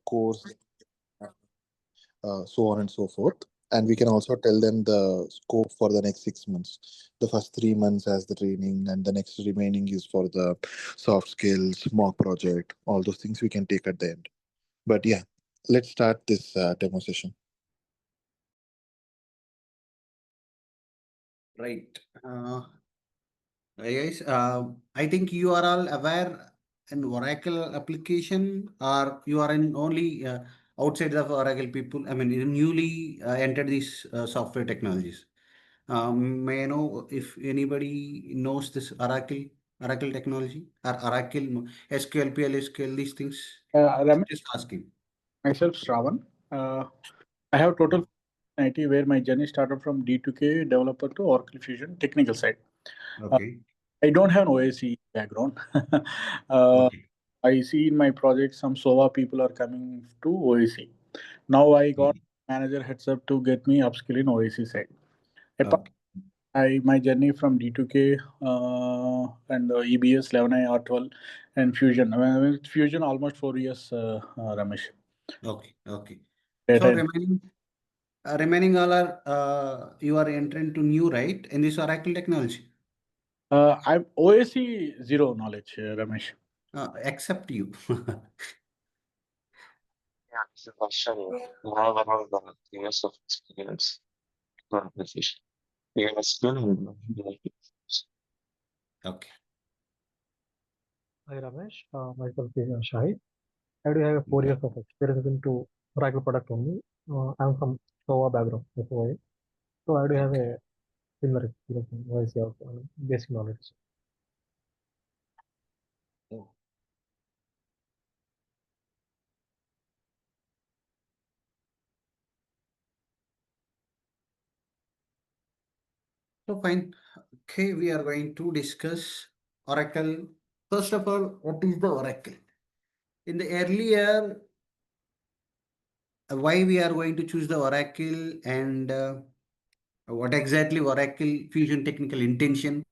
course, so on and so forth. And we can also tell them the scope for the next 6 months. The first 3 months as the training, and the next remaining is for the soft skills, mock project, all those things we can take at the end. But yeah, let's start this demo session. Right. Guys, I think you are all aware in Oracle application, or you are in only outside of Oracle people. I mean, you newly entered these software technologies. May I know if anybody knows this Oracle technology or Oracle SQL, PL, these things? Ramesh, Just asking. myself, Shravan. I have total IT where my journey started from D2K developer to Oracle Fusion technical side. Okay. I don't have an OAC background. Okay. I see in my project some SOA people are coming to OAC. Now I got manager heads up to get me upskill in OAC side. Apart, my journey from D2K and EBS 11i R12 and Fusion. With Fusion almost 4 years, Ramesh. Okay. Okay. So Data. remaining all are you are entering to new, right, in this Oracle technology. I'm OAC zero knowledge, Ramesh. Except you. Yeah, it's a question. You have around 2 years of experience to application. You have a skill and like it. Okay. Hi Ramesh, myself is Shahid. I do have 4 years of experience into Oracle product only. I'm from SOA background, SOA. So I do have a similar experience in OIC also, basic knowledge. So fine. Okay, we are going to discuss Oracle. First of all, what is the Oracle? In the earlier, why we are going to choose the Oracle, and what exactly Oracle Fusion technical intention,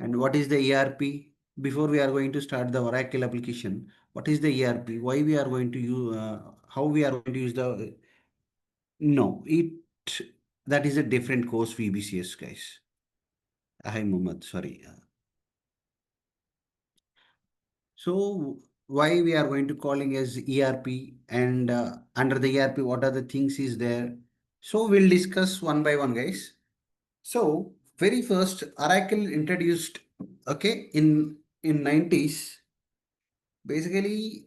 and what is the ERP? Before we are going to start the Oracle application, what is the ERP? Why we are going to use? How we are going to use the? No, that is a different course VBCS, guys. Hi, Muhammad. Sorry. So why we are going to calling as ERP, and under the ERP, what are the things is there? So we'll discuss one by one, guys. So very first, Oracle introduced, okay, in 90s. Basically,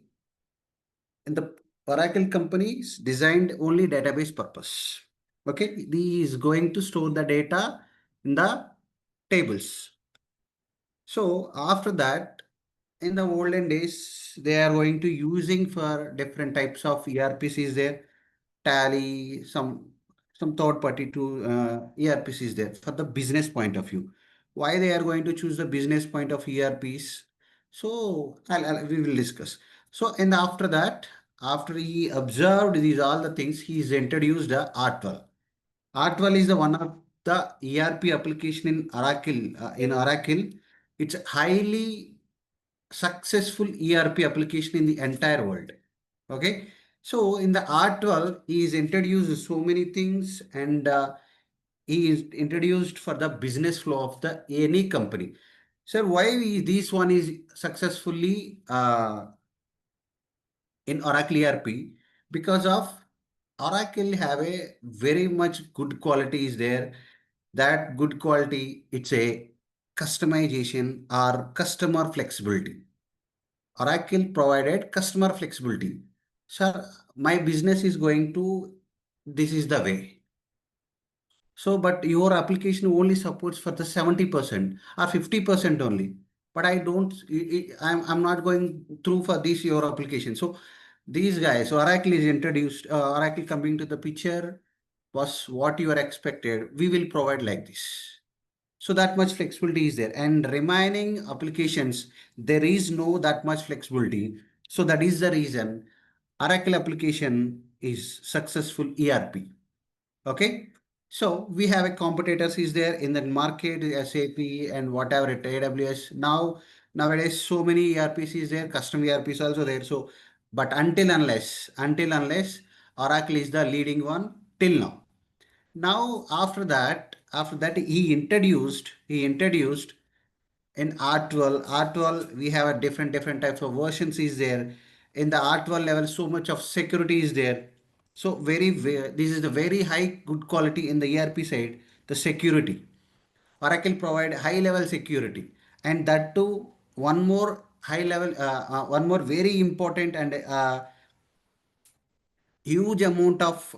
in the Oracle companies designed only database purpose. Okay, these is going to store the data in the tables. So after that, in the olden days, they are going to using for different types of ERPs is there, Tally, some third party to ERPs is there for the business point of view. Why they are going to choose the business point of ERPs? So we will discuss. So and after that, after he observed these all the things, he's introduced the R12. R12 is the one of the ERP application in Oracle. In Oracle, it's highly successful ERP application in the entire world. Okay. So in the R12, he is introduced so many things, and he is introduced for the business flow of the any company. Sir, why this one is successfully in Oracle ERP? Because of Oracle have a very much good quality is there. That good quality, it's a customization or customer flexibility. Oracle provided customer flexibility. Sir, my business is going to, this is the way. So, but your application only supports for the 70% or 50% only. But I don't, I'm not going through for this your application. So these guys, Oracle is introduced, Oracle coming to the picture was what you are expected. We will provide like this. So that much flexibility is there, and remaining applications, there is no that much flexibility. So that is the reason Oracle application is successful ERP. Okay. So we have a competitors is there in the market, SAP and whatever it AWS. Nowadays, so many ERPs is there, custom ERPs also there. So But until unless Oracle is the leading one till now. Now after that he introduced in R12 we have a different types of versions is there. In the R12 level, so much of security is there. So this is the very high good quality in the ERP side, the security. Oracle provide high level security, and that too one more very important and huge amount of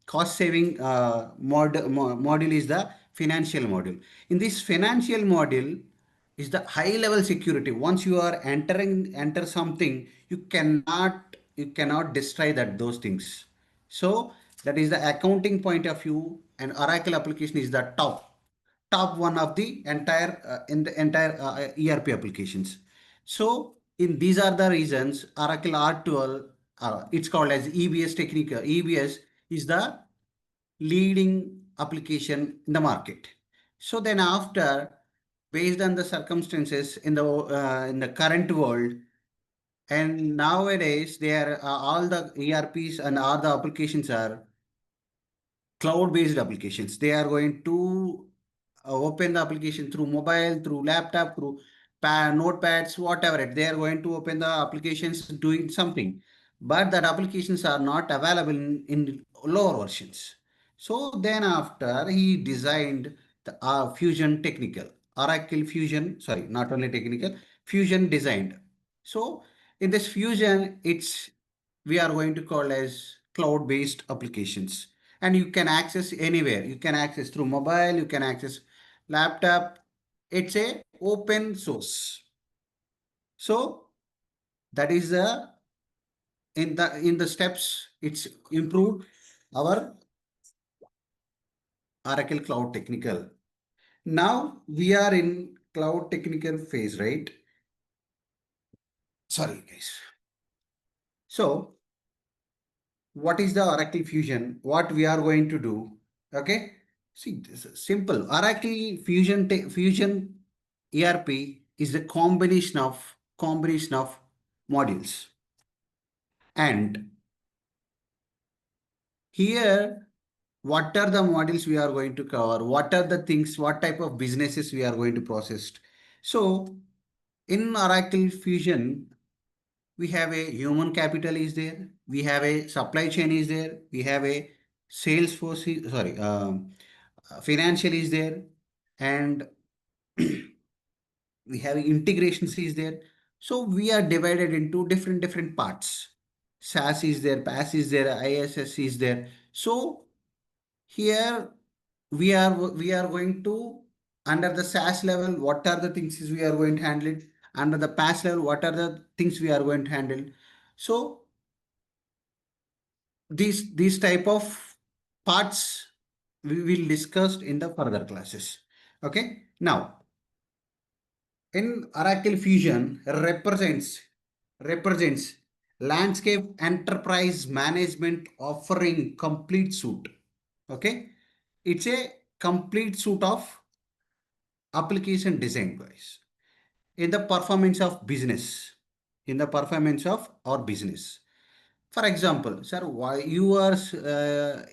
cost saving module is the financial module. In this financial module is the high level security. Once you are enter something, you cannot destroy those things. So that is the accounting point of view, and Oracle application is the top one of the entire ERP applications. So in these are the reasons Oracle R12, it's called as EBS technical. EBS is the leading application in the market. So then after, based on the circumstances in the current world, and nowadays all the ERPs and all the applications are cloud-based applications. They are going to open the application through mobile, through laptop, through notepads, whatever it. They are going to open the applications doing something, but that applications are not available in lower versions. So then after he designed the Fusion Technical, Oracle Fusion, sorry, not only technical, Fusion designed. So in this Fusion, we are going to call as cloud-based applications, and you can access anywhere. You can access through mobile, you can access laptop. It's a open source. So that is in the steps it's improved our Oracle Cloud Technical. Now we are in Cloud Technical phase, right? Sorry guys. So what is the Oracle Fusion? What we are going to do? Okay. See, this is simple. Oracle Fusion ERP is a combination of modules. And here, what are the modules we are going to cover? What are the things, what type of businesses we are going to process? So in Oracle Fusion, we have a human capital is there. We have a supply chain is there. We have a sales force, financial is there. And we have integrations is there. So we are divided into different parts. SAS is there, PAS is there, ISS is there. So here we are going to, under the SAS level, what are the things is we are going to handle it? Under the PAS level, what are the things we are going to handle? So these type of parts we will discuss in the further classes. Okay. Now in Oracle Fusion represents landscape enterprise management offering complete suite. Okay. It's a complete suite of application design, guys, in the performance of business, in the performance of our business. For example, sir, why you are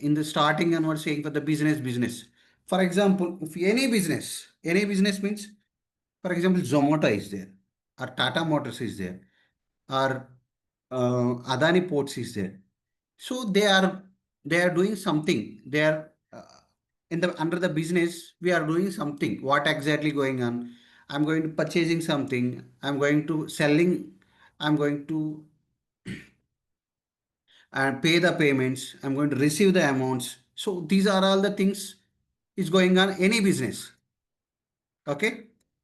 in the starting and were saying for the business. For example, if any business means, for example, Zomato is there, or Tata Motors is there, or Adani Ports is there. So they are doing something. They are in the under the business. We are doing something. What exactly going on? I'm going to purchasing something. I'm going to selling. I'm going to pay the payments. I'm going to receive the amounts. So these are all the things is going on any business. Okay.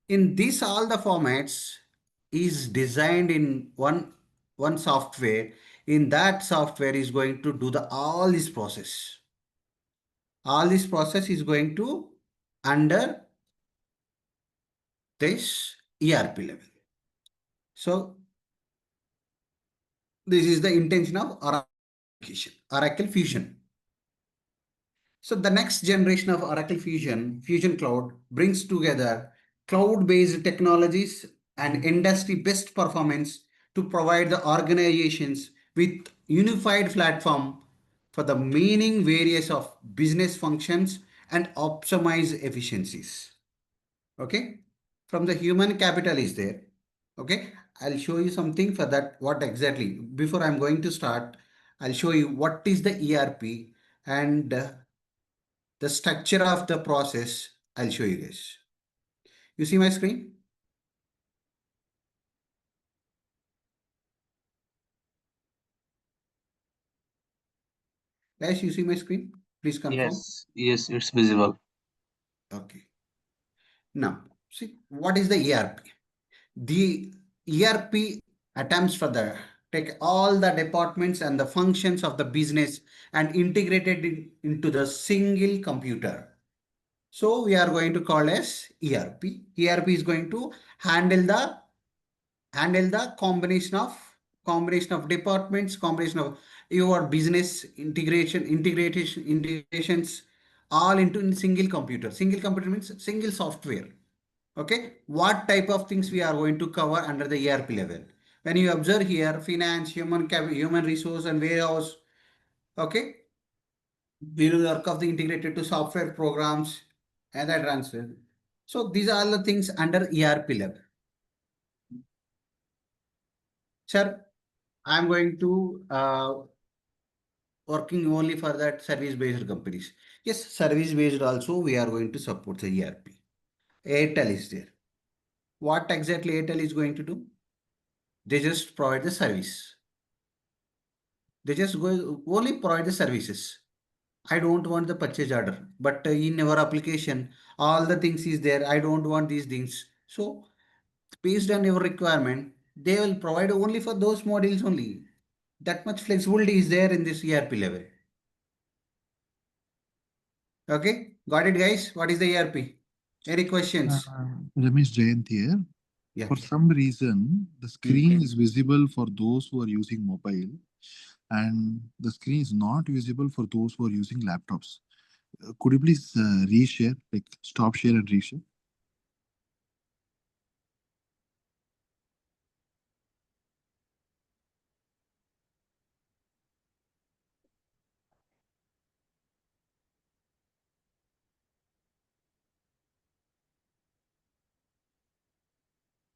In this, all the formats is designed in one software. In that software is going to do the all this process. All this process is going to under this ERP level. So this is the intention of Oracle Fusion. So the next generation of Oracle Fusion Cloud, brings together cloud-based technologies and industry best performance to provide the organizations with unified platform for the meaning various of business functions and optimize efficiencies. Okay, from the human capital is there. Okay, I'll show you something for that. What exactly? Before I'm going to start, I'll show you what is the ERP and the structure of the process. I'll show you guys. You see my screen? Guys, you see my screen? Please confirm. Yes, it's visible. Okay. Now, see what is the ERP? The ERP attempts for the take all the departments and the functions of the business and integrated it into the single computer. So we are going to call as ERP. ERP is going to handle the combination of departments, combination of your business integrations all into in single computer. Single computer means single software. Okay, what type of things we are going to cover under the ERP level? When you observe here, finance, human resource, and warehouse. Okay, we will work of the integrated to software programs and the transfer. So these are all the things under ERP level. Sir, I'm going to working only for that service-based companies. Yes, service-based also we are going to support the ERP. Airtel is there. What exactly Airtel is going to do? They just provide the service. They just go only provide the services. I don't want the purchase order, but in our application, all the things is there. I don't want these things. So based on your requirement, they will provide only for those modules only. That much flexibility is there in this ERP level. Okay, got it, guys? What is the ERP? Any questions? Ramesh Jayant here. Yeah. For some reason, the screen is visible for those who are using mobile, and the screen is not visible for those who are using laptops. Could you please reshare, like stop share and reshare?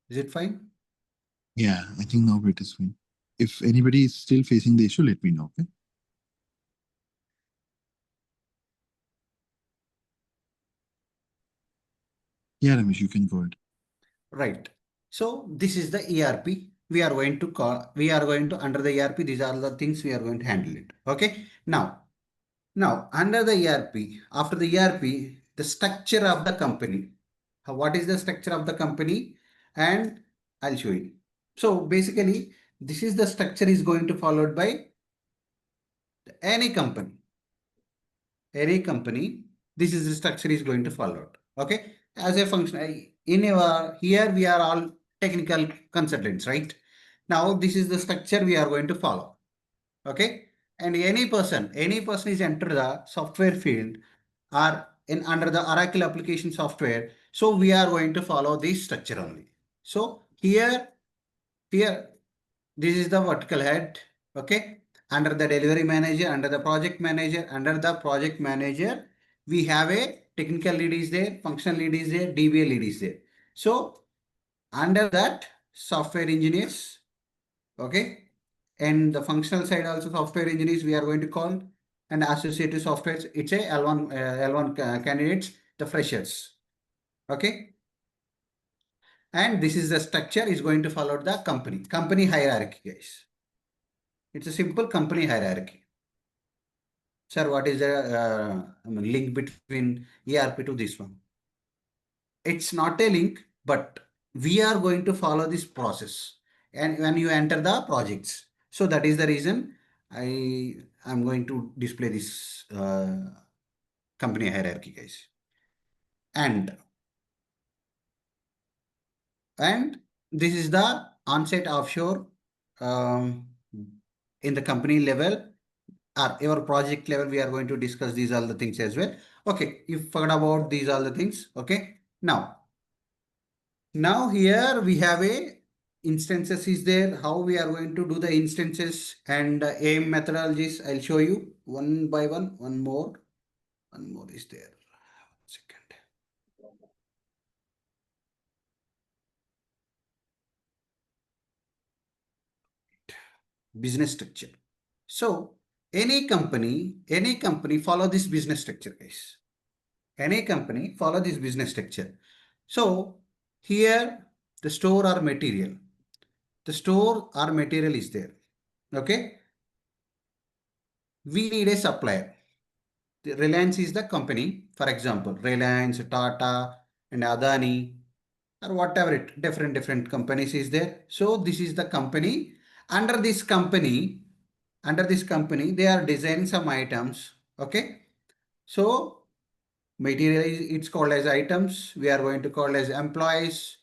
Is it fine? Yeah, I think now it is fine. If anybody is still facing the issue, let me know. Okay. Yeah, Ramesh, you can go ahead. Right. So this is the ERP. We are going to under the ERP, these are the things we are going to handle it. Okay. Now under the ERP, after the ERP, the structure of the company. What is the structure of the company? And I'll show you. So basically, this is the structure is going to followed by any company. Any company, this is the structure is going to follow. Okay. As a function, in our here we are all technical consultants, right? Now this is the structure we are going to follow. Okay. And any person is enter the software field or in under the Oracle application software. So we are going to follow this structure only. So here, this is the vertical head. Okay. Under the delivery manager, under the project manager, we have a technical lead is there, functional lead is there, DBA lead is there. So under that, software engineers. Okay. And the functional side also software engineers we are going to call, and associated softwares, it's a L1 candidates, the freshers. Okay. And this is the structure is going to follow the company hierarchy, guys. It's a simple company hierarchy. Sir, what is the link between ERP to this one? It's not a link, but we are going to follow this process. And when you enter the projects, so that is the reason I'm going to display this company hierarchy, guys. And this is the on-site offshore in the company level or your project level. We are going to discuss these all the things as well. Okay, you forgot about these all the things. Okay, now here we have a instances is there, how we are going to do the instances and aim methodologies. I'll show you one by one. One more is there. Second. Business structure. So any company follow this business structure, guys. Any company follow this business structure. So here the store or material. The store or material is there. Okay. We need a supplier. The Reliance is the company. For example, Reliance, Tata, and Adani, or whatever it, different companies is there. So this is the company. Under this company, they are designing some items. Okay. So material it's called as items. We are going to call as employees.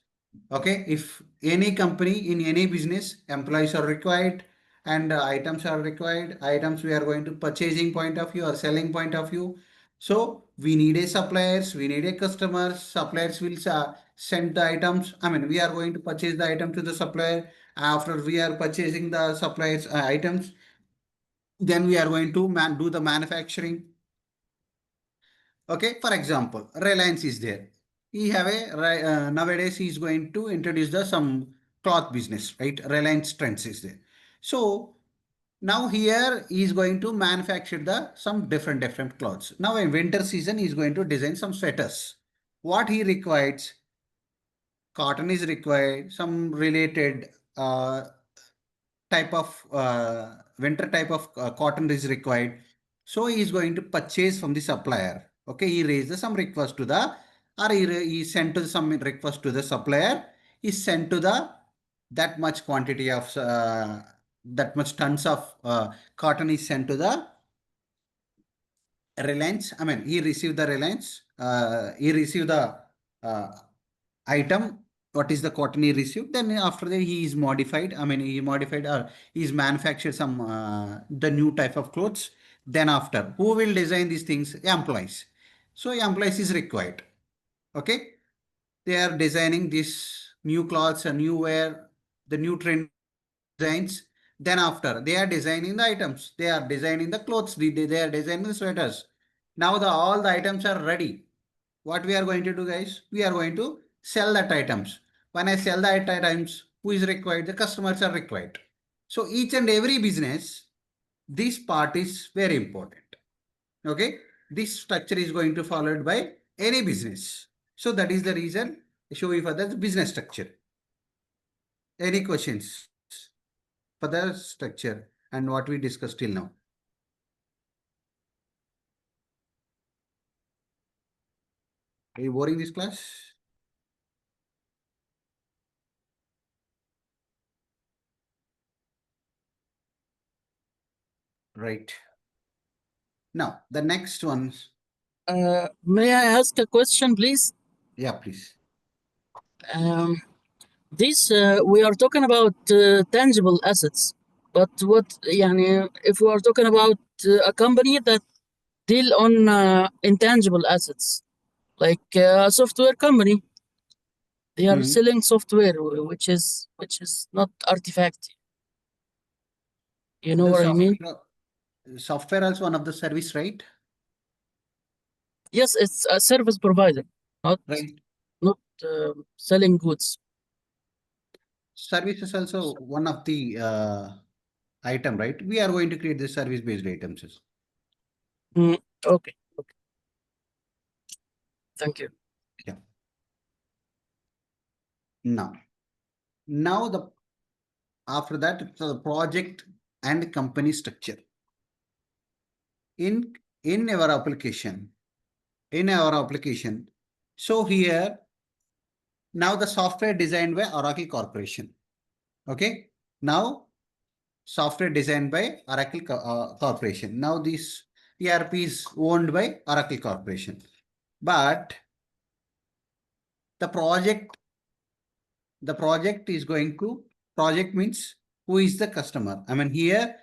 Okay. If any company in any business, employees are required and items are required. Items we are going to purchasing point of view or selling point of view. So we need a suppliers, we need a customers. Suppliers will send the items. I mean, we are going to purchase the item to the supplier. After we are purchasing the suppliers items, then we are going to do the manufacturing. Okay, for example, Reliance is there. He have a nowadays he is going to introduce the some cloth business, right? Reliance Trends is there. So now here he is going to manufacture the some different clothes. Now in winter season he is going to design some sweaters. What he requires? Cotton is required. Some related type of winter type of cotton is required. So he is going to purchase from the supplier. Okay, he raises some request to the, or he sent to some request to the supplier. He sent to the that much quantity of that much tons of cotton is sent to the Reliance. I mean, he received the Reliance. He received the uh, item. What is the cotton he received? Then after that he is modified. I mean, he modified or he's manufactured some the new type of clothes. Then after, who will design these things? Employees. So employees is required. Okay, they are designing this new clothes, a new wear, the new trend designs. Then after, they are designing the items. They are designing the clothes. They are designing the sweaters. Now all the items are ready. What we are going to do, guys? We are going to sell that items. When I sell that items, who is required? The customers are required. So each and every business, this part is very important. Okay. This structure is going to followed by any business. So that is the reason I show you for the business structure. Any questions for the structure and what we discussed till now? Are you boring this class? Right. Now, the next one. May I ask a question, please? Yeah, please. We are talking about tangible assets, but if we are talking about a company that deal on intangible assets, like a software company, they are selling software, which is not artifact. You know what I mean? Software also one of the service, right? Yes, it's a service provider, not selling goods. Service is also one of the item, right? We are going to create the service-based items. Okay. Thank you. Yeah. Now after that, the project and company structure. In our application, so here, now the software designed by Oracle Corporation. Okay. Now software designed by Oracle Corporation. Now this ERP is owned by Oracle Corporation. But the project is going to, project means who is the customer. I mean here,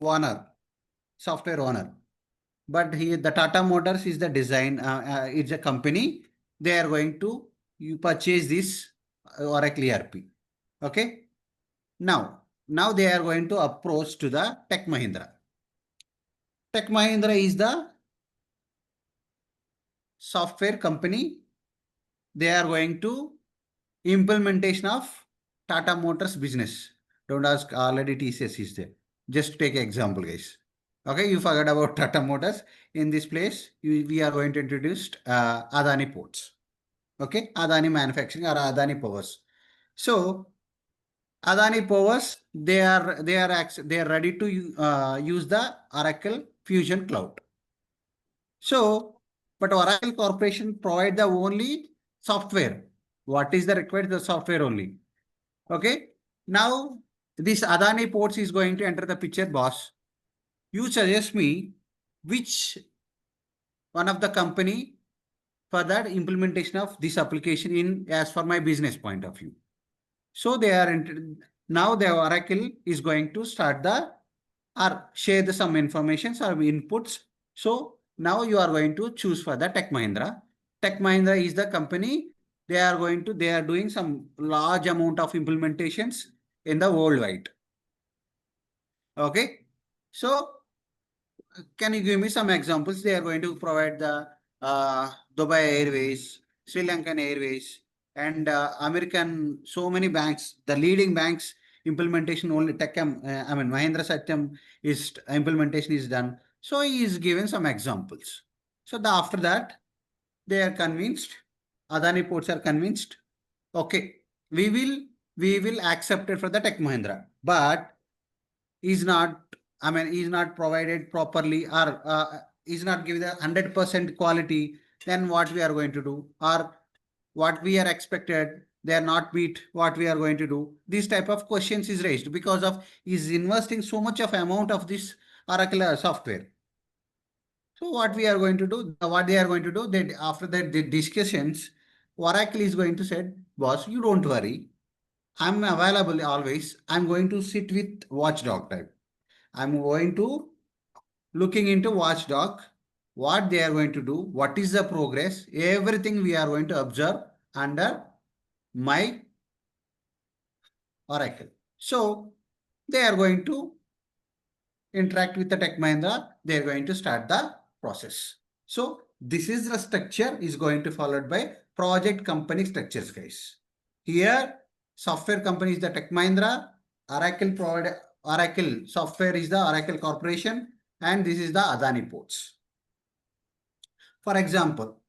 owner, software owner. But here the Tata Motors is the design, it's a company. They are going to you purchase this Oracle ERP. Okay. Now they are going to approach to the Tech Mahindra. Tech Mahindra is the software company. They are going to implementation of Tata Motors business. Don't ask, already TCS is there. Just take example, guys. Okay, you forgot about Tata Motors. In this place, we are going to introduce Adani Ports. Okay, Adani Manufacturing or Adani Powers. So Adani Powers, they are ready to use the Oracle Fusion Cloud. So, but Oracle Corporation provide the only software. What is the required? The software only. Okay. Now this Adani Ports is going to enter the picture, boss. You suggest me which one of the company for that implementation of this application in as for my business point of view. So they are now the Oracle is going to start the or share the some information or inputs. So now you are going to choose for the Tech Mahindra. Tech Mahindra is the company. They are doing some large amount of implementations in the worldwide. Okay. So can you give me some examples? They are going to provide the Dubai Airways, Sri Lankan Airways, and American, so many banks, the leading banks implementation only Mahindra Satyam is implementation is done. So he is given some examples. So after that, they are convinced, Adani Ports are convinced, okay, we will accept it for the Tech Mahindra, but is not, is not provided properly or is not giving the 100% quality, then what we are going to do? Or what we are expected, they are not meet what we are going to do. This type of questions is raised because of is investing so much of amount of this Oracle software. So what we are going to do, what they are going to do, that after that the discussions, Oracle is going to say, boss, you don't worry. I'm available always. I'm going to sit with watchdog type. I'm going to looking into watchdog, what they are going to do, what is the progress, everything we are going to observe under my Oracle. So they are going to interact with the Tech Mahindra. They are going to start the process. So this is the structure is going to followed by project company structures, guys. Here, software company is the Tech Mahindra, Oracle software is the Oracle Corporation, and this is the Adani Ports. For example,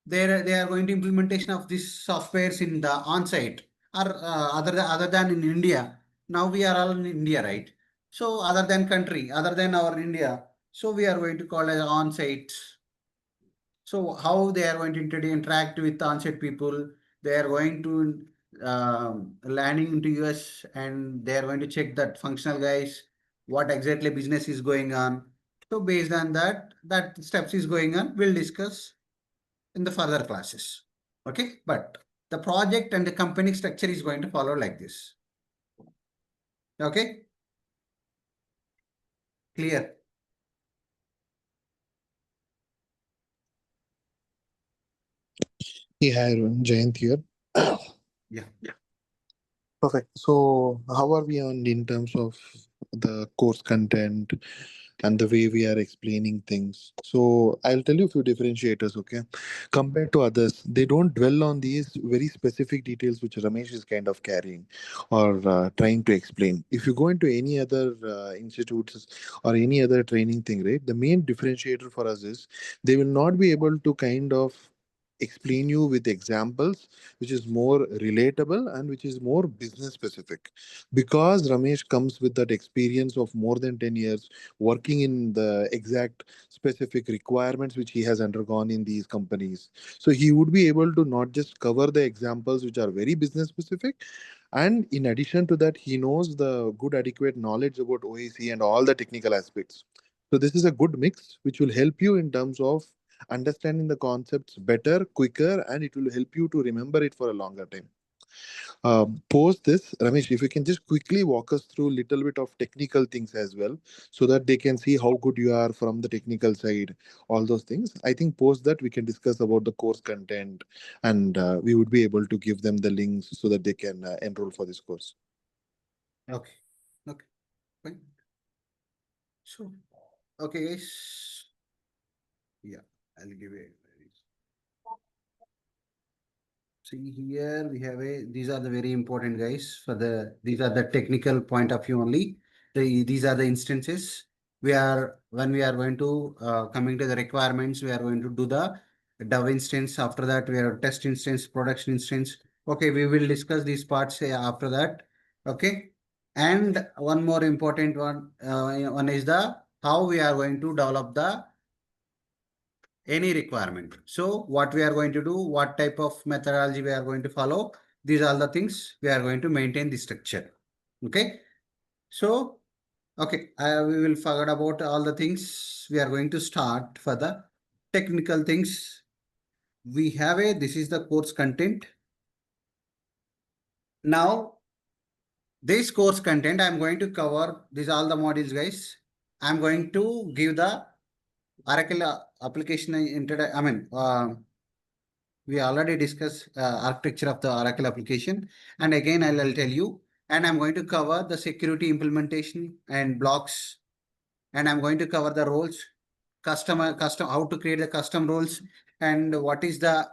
they are going to implementation of these softwares in the on-site or other than in India. Now we are all in India, right? So other than country, other than our India, so we are going to call as on-site. So how they are going to interact with on-site people? They are going to landing into US and they are going to check that functional guys, what exactly business is going on. So based on that steps is going on, we'll discuss in the further classes. Okay, but the project and the company structure is going to follow like this. Okay, clear? Yeah, hi everyone, Jayant here. Yeah. Perfect. So, how are we on in terms of the course content and the way we are explaining things? So, I'll tell you a few differentiators, okay? Compared to others, they don't dwell on these very specific details which Ramesh is kind of carrying or trying to explain. If you go into any other institutes or any other training thing, right, the main differentiator for us is they will not be able to kind of explain you with examples which is more relatable and which is more business specific, because Ramesh comes with that experience of more than 10 years working in the exact specific requirements which he has undergone in these companies. So he would be able to not just cover the examples which are very business specific, and in addition to that he knows the good adequate knowledge about OAC and all the technical aspects. So this is a good mix which will help you in terms of understanding the concepts better, quicker, and it will help you to remember it for a longer time. Post this, Ramesh, if you can just quickly walk us through a little bit of technical things as well, so that they can see how good you are from the technical side, all those things. I think post that we can discuss about the course content, and we would be able to give them the links so that they can enroll for this course. Okay. Okay. Fine. So, okay, guys. Yeah, I'll give it. See here we have these are the very important guys for these are the technical point of view only. These are the instances when we are going to coming to the requirements, we are going to do the dev instance. After that, we have test instance, production instance. Okay, we will discuss these parts after that. Okay. And one more important one is the how we are going to develop the any requirement. So what we are going to do, what type of methodology we are going to follow, these are the things we are going to maintain the structure. Okay. So, okay, we will forget about all the things. We are going to start for the technical things. We have this is the course content. Now, this course content, I'm going to cover these all the modules, guys. I'm going to give the Oracle application we already discussed architecture of the Oracle application. And again, I'll tell you, and I'm going to cover the security implementation and blocks. And I'm going to cover the roles, how to create the custom roles and what is the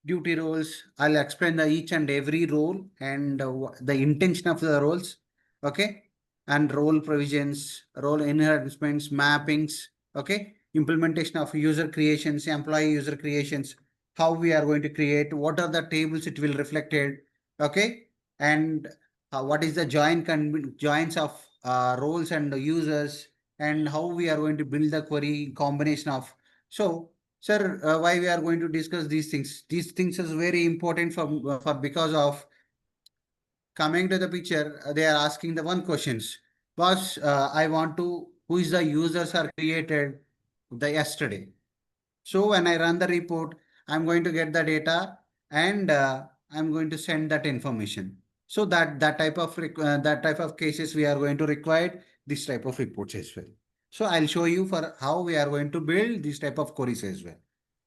duty roles. I'll explain the each and every role and the intention of the roles. Okay. And role provisions, role enhancements, mappings. Okay. Implementation of user creations, employee user creations, how we are going to create, what are the tables it will reflected. Okay. And what is the joins of roles and users, and how we are going to build the query combination of. So sir, why we are going to discuss these things? These things is very important for because of coming to the picture. They are asking the one questions. Boss, I want to who is the users are created the yesterday. So when I run the report, I'm going to get the data and I'm going to send that information. So that type of cases we are going to require this type of reports as well. So I'll show you for how we are going to build this type of queries as well.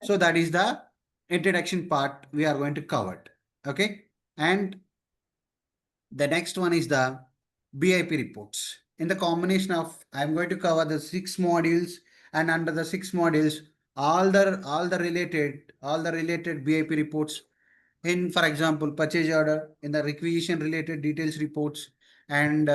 So that is the introduction part we are going to cover. Okay. And the next one is the BIP reports. In the combination of, I'm going to cover the 6 modules, and under the 6 modules, all the related BIP reports. In, for example, purchase order, in the requisition related details reports, and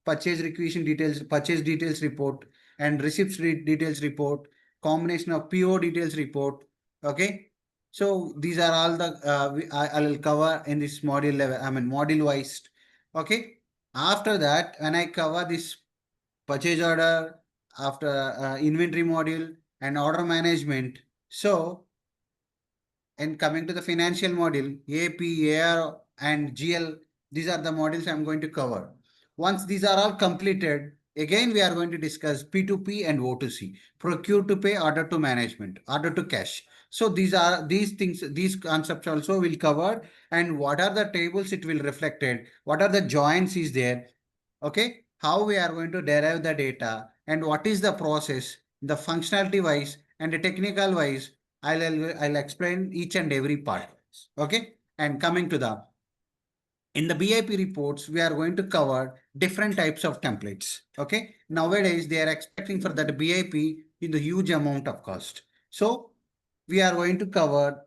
purchase details report, and receipts details report, combination of PO details report. Okay. So these are all the I will cover in this module level. I mean module wise. Okay. After that, when I cover this purchase order, after inventory module and order management. So, and coming to the financial module, AP, AR, and GL, these are the modules I'm going to cover. Once these are all completed, again we are going to discuss P2P and O2C, procure to pay, order to management, order to cash. So these things, these concepts also will cover, and what are the tables it will reflected, what are the joins is there, okay, how we are going to derive the data, and what is the process, the functionality wise and the technical wise. I'll explain each and every part. Okay. And coming to the in the BIP reports, we are going to cover different types of templates. Okay. Nowadays, they are expecting for that BIP in the huge amount of cost. So we are going to cover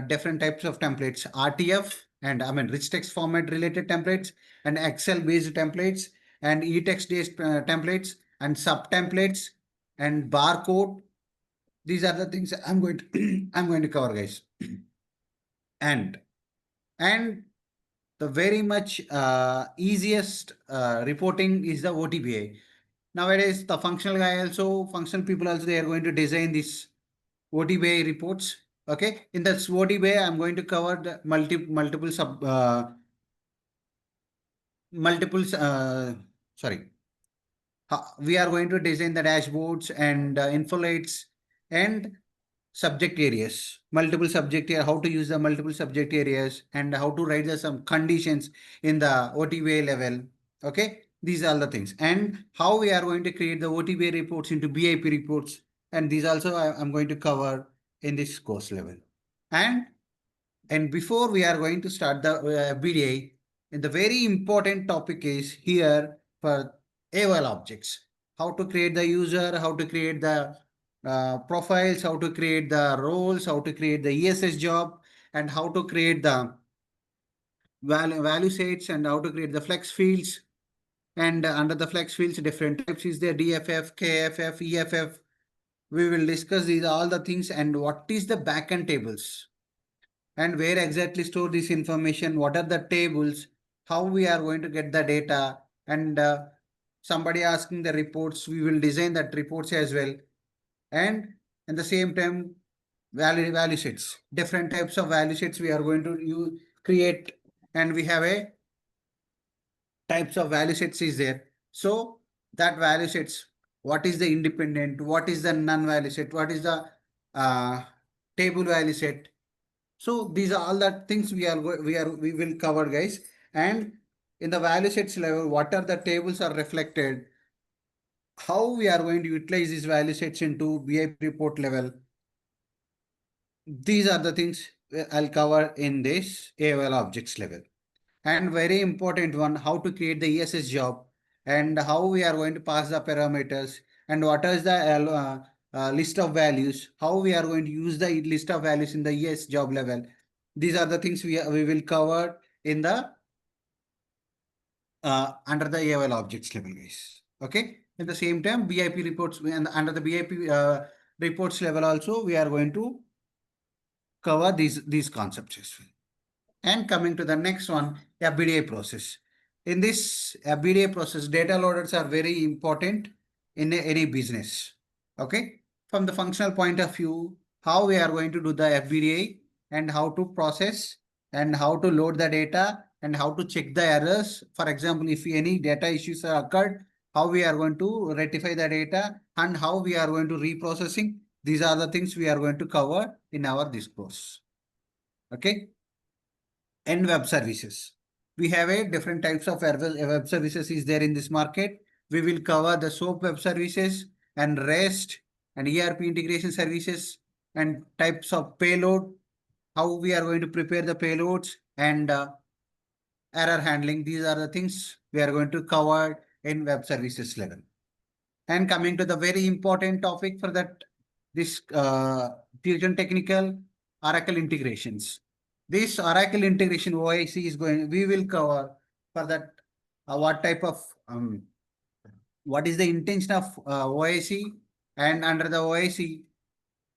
different types of templates, RTF, and I mean rich text format related templates, and Excel based templates, and e-text based templates, and sub templates, and barcode. These are the things I'm going to I'm going to cover, guys. and and the very much easiest reporting is the OTBA. Nowadays, the functional people also, they are going to design this OTBA reports. Okay. In this OTBA, I'm going to cover the multiple, sorry. We are going to design the dashboards and infolates, and subject areas, multiple subject area, how to use the multiple subject areas, and how to write the some conditions in the OTBA level. Okay, these are the things, and how we are going to create the OTBA reports into BIP reports, and these also I'm going to cover in this course level. And before we are going to start the BDA, and the very important topic is here for AOL objects. How to create the user, how to create the profiles, how to create the roles, how to create the ESS job, and how to create the value sets, and how to create the flex fields. And under the flex fields, different types is there: DFF, KFF, EFF. We will discuss these all the things, and what is the backend tables, and where exactly store this information, what are the tables, how we are going to get the data, and somebody asking the reports, we will design that reports as well. And at the same time, value sets, different types of value sets we are going to create, and we have a types of value sets is there. So that value sets, what is the independent, what is the non-value set, what is the table value set. So these are all the things we will cover, guys. And in the value sets level, what are the tables are reflected, how we are going to utilize these value sets into BIP report level. These are the things I'll cover in this AOL objects level. And very important one, how to create the ESS job, and how we are going to pass the parameters, and what is the list of values, how we are going to use the list of values in the ES job level. These are the things we will cover in the under the AOL objects level, guys. Okay. At the same time, BIP reports, and under the BIP reports level also, we are going to cover these concepts as well. And coming to the next one, FBDA process. In this FBDA process, data loaders are very important in any business. Okay. From the functional point of view, how we are going to do the FBDA, and how to process, and how to load the data, and how to check the errors. For example, if any data issues are occurred, how we are going to rectify the data, and how we are going to reprocessing. These are the things we are going to cover in our this course. Okay. And web services. We have a different types of web services is there in this market. We will cover the SOAP web services, and REST, and ERP integration services, and types of payload, how we are going to prepare the payloads, and error handling. These are the things we are going to cover in web services level. And coming to the very important topic for that, this Fusion Technical Oracle integrations. This Oracle integration OIC is we will cover for that what type of, what is the intention of OIC, and under the OIC,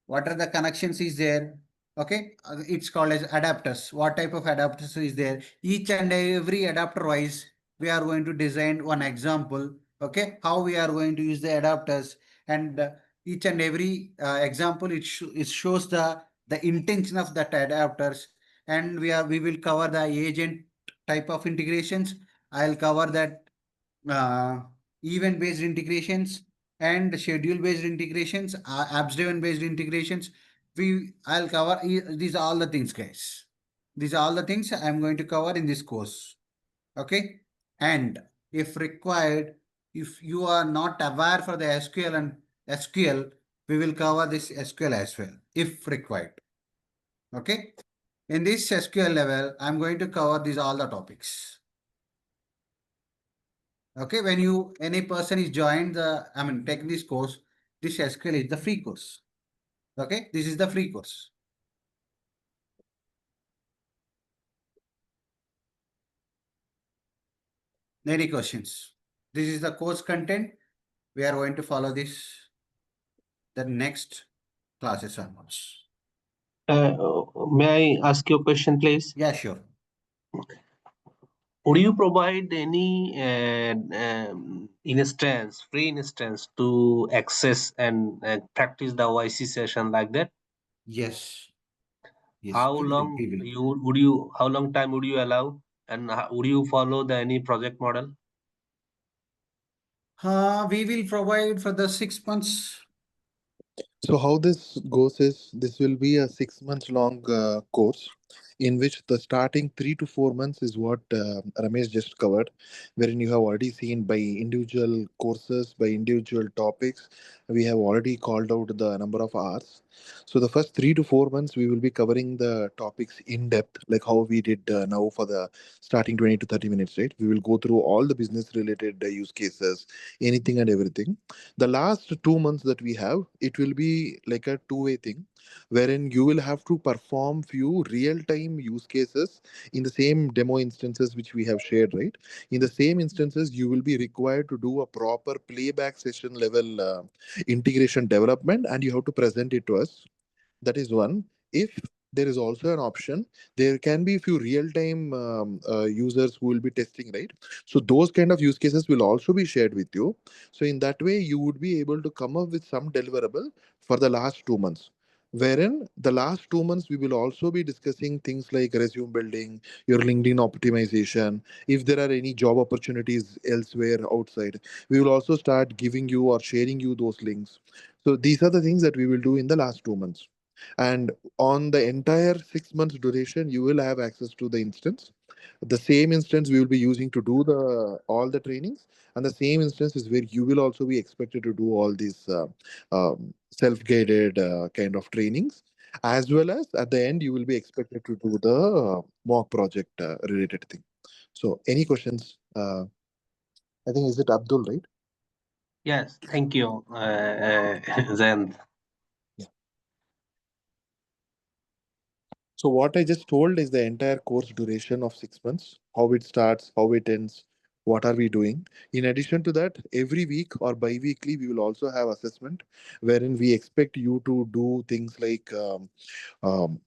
what are the connections is there. Okay, it's called as adapters. What type of adapters is there? Each and every adapter wise, we are going to design one example. Okay, how we are going to use the adapters, and each and every example, it shows the intention of that adapters. And we will cover the agent type of integrations. I'll cover that event based integrations, and schedule based integrations, apps driven based integrations. I'll cover these are all the things, guys. These are all the things I'm going to cover in this course. Okay. And if required, if you are not aware for the SQL, we will cover this SQL as well if required. Okay. In this SQL level, I'm going to cover these all the topics. Okay, when any person is joined take this course, this SQL is the free course. Okay, this is the free course. Any questions? This is the course content. We are going to follow this the next classes onwards. May I ask you a question, please? Yeah, sure. Would you provide any free instance to access and practice the OIC session like that? Yes. Yes. How we will, long we will. how long time would you allow, and would you follow any project model? We will provide for the 6 months. So how this goes is this will be a 6 months long course in which the starting 3 to 4 months is what Ramesh just covered, wherein you have already seen by individual courses, by individual topics, we have already called out the number of hours. So the first 3 to 4 months we will be covering the topics in depth, like how we did now for the starting 20 to 30 minutes, right? We will go through all the business related use cases, anything and everything. The last 2 months that we have, it will be like a two-way thing, wherein you will have to perform few real-time use cases in the same demo instances which we have shared, right? In the same instances, you will be required to do a proper playback session level integration development, and you have to present it to us. That is one. If there is also an option, there can be a few real-time users who will be testing, right? So those kind of use cases will also be shared with you. So in that way, you would be able to come up with some deliverable for the last 2 months. Wherein the last 2 months, we will also be discussing things like resume building, your LinkedIn optimization. If there are any job opportunities elsewhere outside, we will also start giving you or sharing you those links. So these are the things that we will do in the last 2 months. And on the entire 6 months duration, you will have access to the instance. The same instance we will be using to do the all the trainings, and the same instance is where you will also be expected to do all these self-guided kind of trainings, as well as at the end you will be expected to do the mock project related thing. So, any questions? I think is it Abdul, right? Yes, thank you, Zain. Yeah. So what I just told is the entire course duration of 6 months, how it starts, how it ends, what are we doing. In addition to that, every week or bi-weekly, we will also have assessment wherein we expect you to do things like um,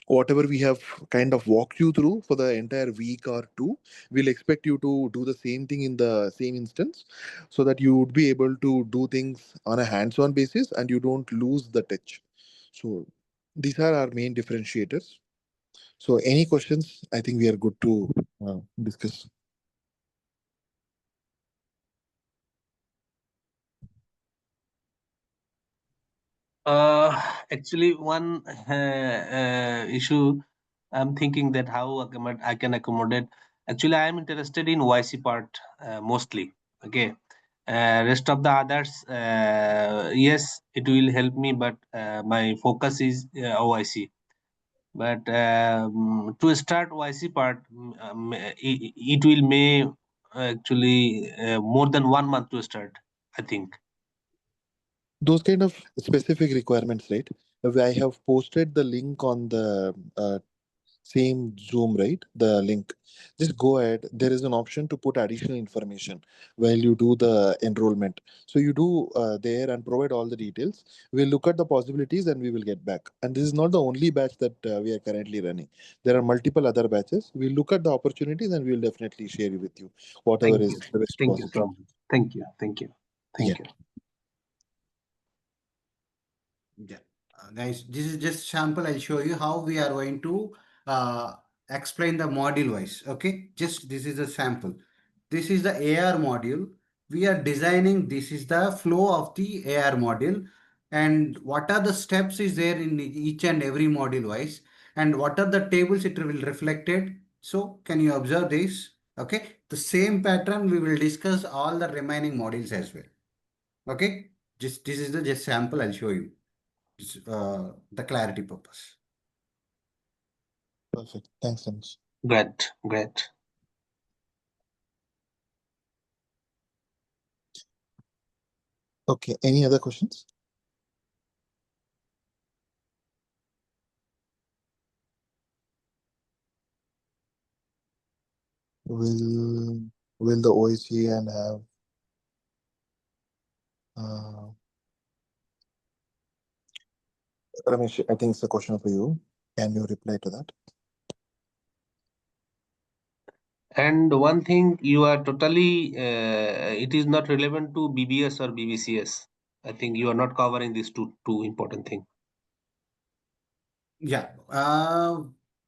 whatever we have kind of walked you through for the entire week or two, we'll expect you to do the same thing in the same instance so that you would be able to do things on a hands-on basis and you don't lose the touch. So these are our main differentiators. So, any questions? I think we are good to discuss. Actually, one issue I'm thinking that how I can accommodate. Actually, I am interested in YC part mostly. Okay, rest of the others, yes, it will help me, but my focus is OIC. But to start YC part, it will may actually more than 1 month to start, I think. Those kind of specific requirements, right? I have posted the link on the same Zoom, right? The link. Just go ahead. There is an option to put additional information while you do the enrollment. So you do there and provide all the details. We'll look at the possibilities and we will get back. And this is not the only batch that we are currently running. There are multiple other batches. We'll look at the opportunities and we'll definitely share with you whatever Thank you. is the best Thank you possible. so much. Thank you. Thank you. Yeah. Thank you. Yeah. Guys, this is just sample. I'll show you how we are going to uh, explain the module wise. Okay, just this is a sample. This is the AR module. We are designing. This is the flow of the AR module, and what are the steps is there in each and every module wise, and what are the tables it will reflected. So can you observe this? Okay, the same pattern we will discuss all the remaining modules as well. Okay, just this is the just sample. I'll show you the clarity purpose. Perfect. Thanks, Anish. Great. Great. Okay. Any other questions? Will will the OEC and have Ramesh, I think it's a question for you. Can you reply to that? And one thing you are totally, it is not relevant to BBS or BBCS. I think you are not covering these two important things. Yeah,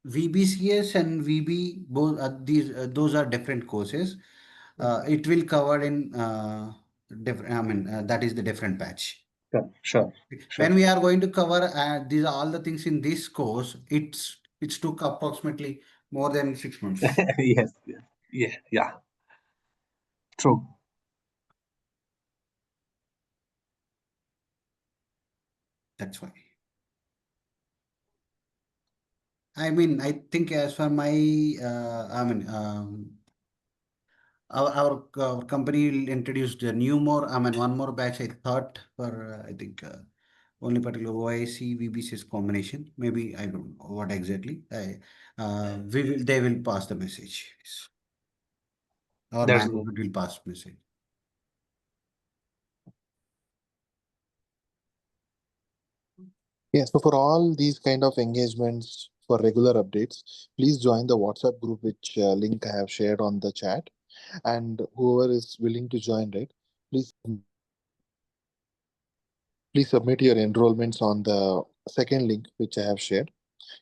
VBCS and VB both these those are different courses. It will cover in different. I mean that is the different batch. Sure. When we are going to cover these all the things in this course, it's took approximately more than 6 months. Yes. Yeah. True. That's why. I mean, I think as for my, our company will introduce the new more, one more batch, I thought, for, I think, only particular OIC, VBCS combination. Maybe, I don't know what exactly. They will pass the message. Our That's good. management will pass message. Yeah, so for all these kind of engagements for regular updates, please join the WhatsApp group, which link I have shared on the chat. And whoever is willing to join, right, please submit your enrollments on the second link which I have shared.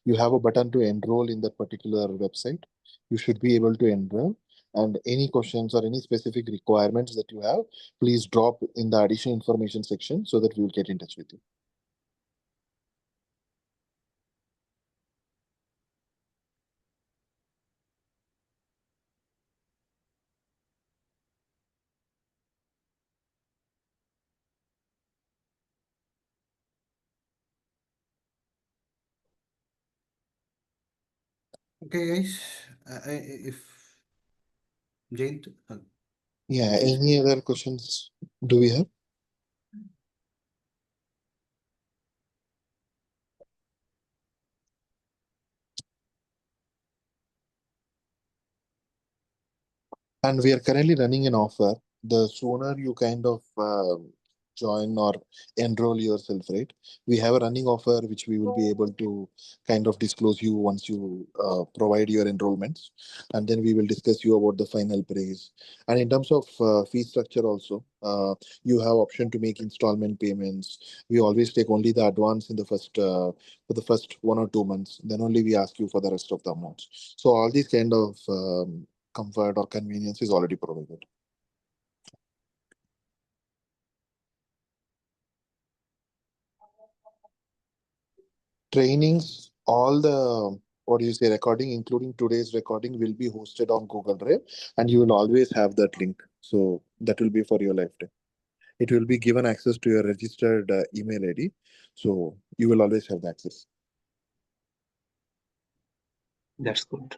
You have a button to enroll in that particular website. You should be able to enroll. And any questions or any specific requirements that you have, please drop in the additional information section so that we will get in touch with you. Okay, guys. If Jane, Yeah, any other questions do we have? And we are currently running an offer. The sooner you kind of join or enroll yourself, right? We have a running offer which we will be able to kind of disclose you once you provide your enrollments, and then we will discuss you about the final price. And in terms of fee structure also, you have option to make installment payments. We always take only the advance in the first for the first 1 or 2 months. Then only we ask you for the rest of the amounts. So all these kind of comfort or convenience is already provided. Trainings, all the what do you say recording, including today's recording, will be hosted on Google Drive, and you will always have that link. So that will be for your lifetime. It will be given access to your registered email ID, so you will always have the access. That's good.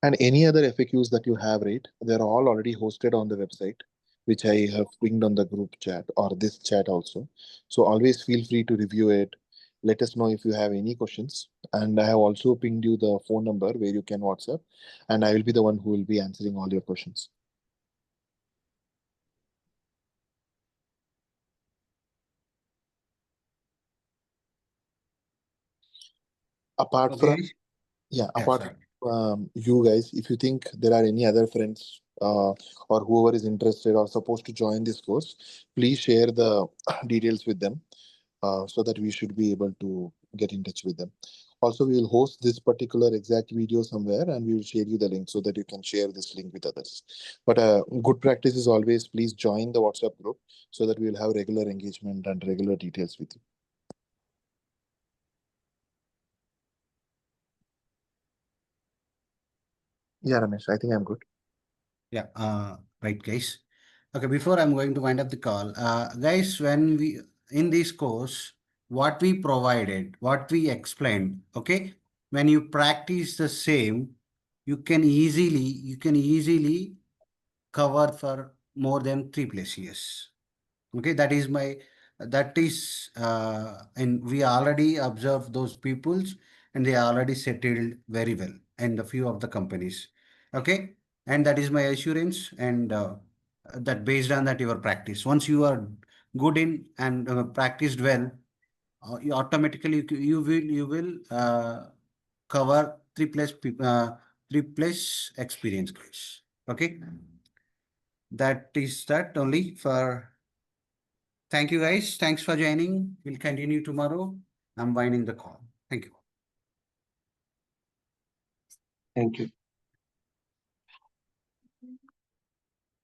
And any other FAQs that you have, right? They're all already hosted on the website, which I have pinged on the group chat or this chat also. So always feel free to review it. Let us know if you have any questions. And I have also pinged you the phone number where you can WhatsApp, and I will be the one who will be answering all your questions. Apart from okay. Yeah, Yeah, apart sorry. from you guys, if you think there are any other friends or whoever is interested or supposed to join this course, please share the details with them so that we should be able to get in touch with them. Also, we will host this particular exact video somewhere and we will share you the link so that you can share this link with others. But good practice is always please join the WhatsApp group so that we will have regular engagement and regular details with you. Yeah, Ramesh, I think I'm good. Yeah, right, guys. Okay, before I'm going to wind up the call, guys, when we in this course, what we provided, what we explained, okay, when you practice the same, you can easily cover for more than 3+ years. Okay, that is and we already observed those peoples and they already settled very well in the few of the companies. Okay, and that is my assurance, and that based on that your practice, once you are good in and practiced well, you automatically you will cover 3+ experience, guys. Okay, that is that only for Thank you, guys. Thanks for joining. We'll continue tomorrow. I'm winding the call. Thank you. Thank you.